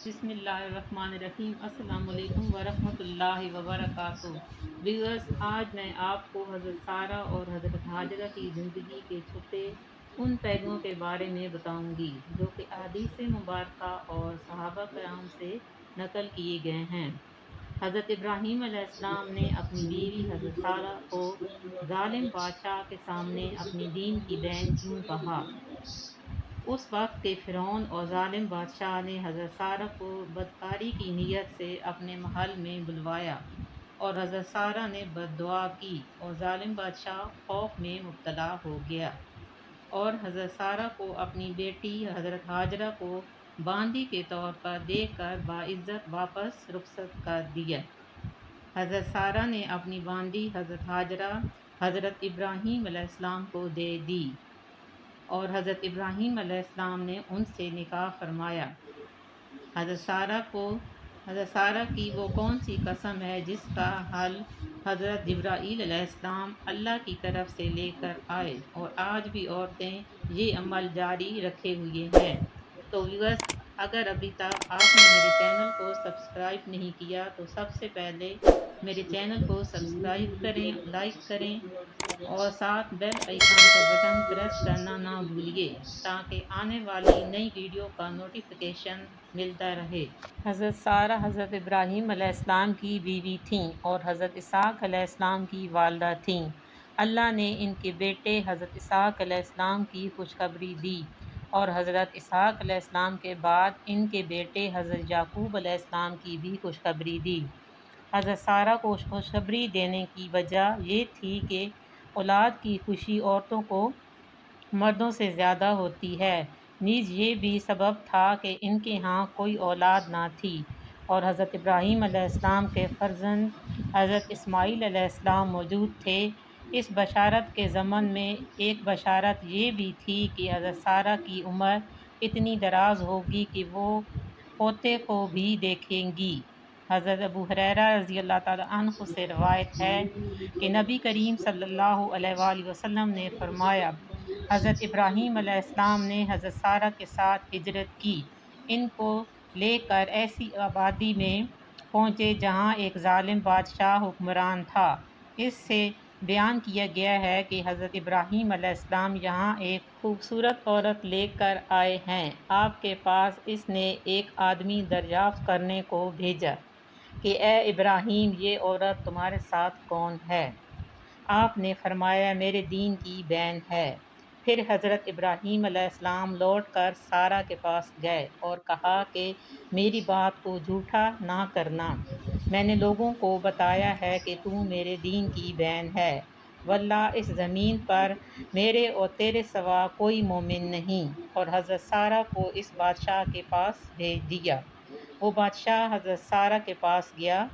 बिस्मिल्लाहिर्रहमानिर्रहीम। अस्सलाम वालेकुम वरहमतुल्लाहि वबरकातुहू। व्यूअर्स, आज मैं आपको हज़रत सारा और हज़रत हाजरा की ज़िंदगी के छुपे उन पहलुओं के बारे में बताऊंगी जो कि अहादीस मुबारका और सहाबा कराम से नकल किए गए हैं। हज़रत इब्राहीम अलैहिस्सलाम ने अपनी बीवी हज़रत सारा को जालिम बादशाह के सामने अपनी दीन की बहन क्यों कहा। उस वक्त के फ़िरौन और ज़ालिम बादशाह ने हज़रत सारा को बदकारी की नीयत से अपने महल में बुलवाया और हज़रत सारा ने बद्दुआ की और ज़ालिम बादशाह खौफ में मुब्तला हो गया और हज़रत सारा को अपनी बेटी हज़रत हाजरा को बांदी के तौर पर देकर बाइज़्ज़त वापस रुखसत कर दिया। हज़रत सारा ने अपनी बांदी हज़रत हाजरा हज़रत इब्राहीम अलैहिस्सलाम को दे दी और हज़रत इब्राहीम अलैहिस्सलाम ने उनसे निकाह फरमाया। हज़रत सारा की वो कौन सी कसम है जिसका हल हज़रत जिब्राईल अलैहिस्सलाम अल्लाह की तरफ से लेकर आए और आज भी औरतें ये अमल जारी रखे हुए हैं। तो व्यूअर्स, अगर अभी तक आपने मेरे चैनल को सब्सक्राइब नहीं किया तो सबसे पहले मेरे चैनल को सब्सक्राइब करें, लाइक करें और साथ बेल आइकन का बटन प्रेस करना ना भूलिए ताकि आने वाली नई वीडियो का नोटिफिकेशन मिलता रहे। हज़रत सारा हज़रत इब्राहीम अलैहिस्सलाम की बीवी थीं और हज़रत इसहाक़ अलैहिस्सलाम की वालदा थीं। अल्लाह ने इनके बेटे हज़रत इसहाक़ अलैहिस्सलाम की खुशखबरी दी और हज़रत इसहाक़ अलैहिस्सलाम के बाद इनके बेटे हज़रत याकूब अलैहिस्सलाम की भी खुशखबरी दी। हज़रत सारा को खुशखबरी देने की वजह ये थी कि औलाद की खुशी औरतों को मर्दों से ज़्यादा होती है। नीज़ ये भी सबब था कि इनके यहाँ कोई औलाद ना थी और हज़रत इब्राहीम अलैहिस्सलाम के फ़र्जंद हज़रत इस्माईल अलैहिस्सलाम मौजूद थे। इस बशारत के ज़मन में एक बशारत ये भी थी कि हज़रत सारा की उम्र इतनी दराज होगी कि वो पोते को भी देखेंगी। हज़रत अबू हुरैरा रज़ी अल्लाह ताला अन्हु से रवायत है कि नबी करीम सल्लल्लाहु अलैहि वसल्लम ने फरमाया, हज़रत इब्राहीम अलैहिस्सलाम ने हज़रत सारा के साथ हिजरत की। इनको लेकर ऐसी आबादी में पहुँचे जहाँ एक जालिम बादशाह हुक्मरान था। इससे बयान किया गया है कि हज़रत इब्राहीम अलैहिस्सलाम यहाँ एक खूबसूरत औरत लेकर आए हैं। आपके पास इसने एक आदमी दरियाफ़्त करने को भेजा कि ए इब्राहीम, ये औरत तुम्हारे साथ कौन है? आपने फरमाया, मेरे दीन की बहन है। फिर हज़रत इब्राहीम अलैहिस्सलाम लौट कर सारा के पास गए और कहा कि मेरी बात को झूठा ना करना, मैंने लोगों को बताया है कि तू मेरे दीन की बहन है। वल्लाह इस ज़मीन पर मेरे और तेरे सिवा कोई मोमिन नहीं। और हज़रत सारा को इस बादशाह के पास भेज दिया। वो बादशाह हज़रत सारा के पास गया।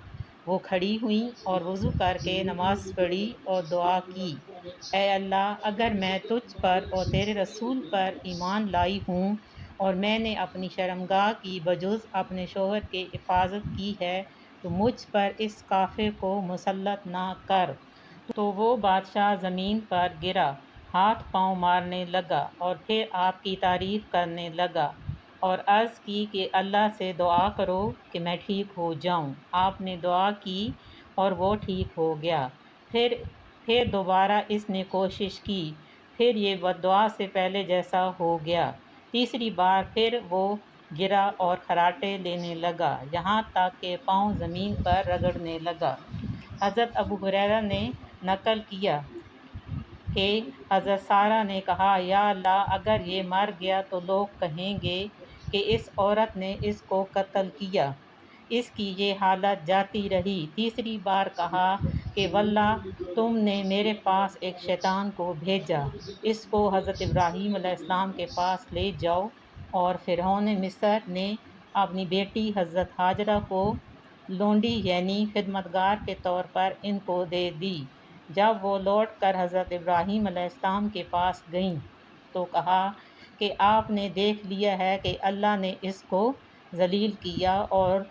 वो खड़ी हुई और वज़ू करके नमाज़ पढ़ी और दुआ की, ऐ अल्लाह, अगर मैं तुझ पर और तेरे रसूल पर ईमान लाई हूँ और मैंने अपनी शर्मगाह की बजुज़ अपने शोहर की हिफाजत की है तो मुझ पर इस काफिर को मुसल्लत ना कर। तो वो बादशाह ज़मीन पर गिरा, हाथ पांव मारने लगा और फिर आपकी तारीफ़ करने लगा और अर्ज़ की कि अल्लाह से दुआ करो कि मैं ठीक हो जाऊं। आपने दुआ की और वो ठीक हो गया। फिर दोबारा इसने कोशिश की, फिर ये बद्दुआ से पहले जैसा हो गया। तीसरी बार फिर वो गिरा और खराटे लेने लगा, यहाँ तक कि पाँव ज़मीन पर रगड़ने लगा। हज़रत अबू हुरैरा ने नकल किया कि हज़रत सारा ने कहा, या अल्लाह, अगर ये मर गया तो लोग कहेंगे कि इस औरत ने इसको कत्ल किया। इसकी ये हालत जाती रही। तीसरी बार कहा कि वल्लाह, तुमने मेरे पास एक शैतान को भेजा, इसको हज़रत इब्राहीम अलैहिस्सलाम के पास ले जाओ। और फ़िरौन मिस्र ने अपनी बेटी हज़रत हाजरा को लोंडी यानी खिदमतगार के तौर पर इनको दे दी। जब वो लौट कर हज़रत इब्राहीम अलैहिस्सलाम के पास गईं तो कहा कि आपने देख लिया है कि अल्लाह ने इसको जलील किया और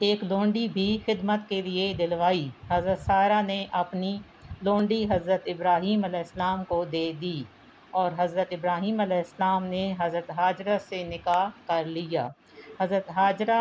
एक लोंडी भी खिदमत के लिए दिलवाई। हज़रत सारा ने अपनी लोंडी हज़रत इब्राहीम अलैहिस्सलाम को दे दी और हज़रत इब्राहीम अलैहिस्सलाम ने हज़रत हाजरा से निकाह कर लिया। حضرت ہاجرہ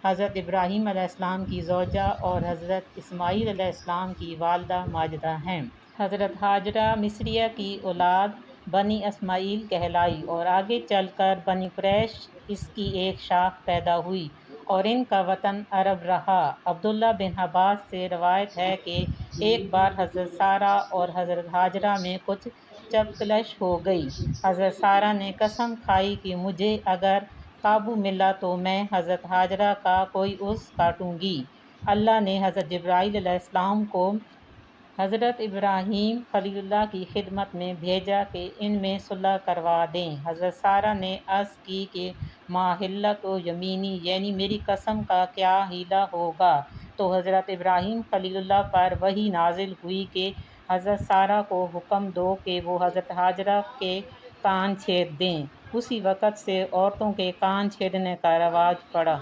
حضرت ابراہیم علیہ السلام کی زوجہ اور حضرت اسماعیل علیہ السلام کی والدہ ماجدہ ہیں۔ حضرت ہاجرہ مصریہ کی اولاد بنی اسماعیل کہلائی اور آگے چل کر بنی قریش اس کی ایک شاخ پیدا ہوئی اور ان کا وطن عرب رہا۔ عبداللہ بن عباس سے روایت ہے کہ ایک بار حضرت سارہ اور حضرت ہاجرہ میں کچھ چپکلش ہو گئی۔ حضرت سارہ نے قسم کھائی کہ مجھے اگر قابو ملا تو میں حضرت ہاجرہ کا کوئی عضو کاٹوں گی۔ اللہ نے حضرت جبرائیل علیہ السلام کو حضرت ابراہیم خلیل اللہ کی خدمت میں بھیجا کہ ان میں صلح کروا دیں۔ حضرت سارہ نے عرض کی کہ ما حیلۃ یمینی، یعنی میری قسم کا کیا حیلہ ہوگا؟ تو حضرت ابراہیم خلیل اللہ پر وحی نازل ہوئی کہ حضرت سارہ کو حکم دو کہ وہ حضرت ہاجرہ کے کان چھید دیں۔ اسی وقت سے عورتوں کے کان چھیدنے کا رواج پڑا۔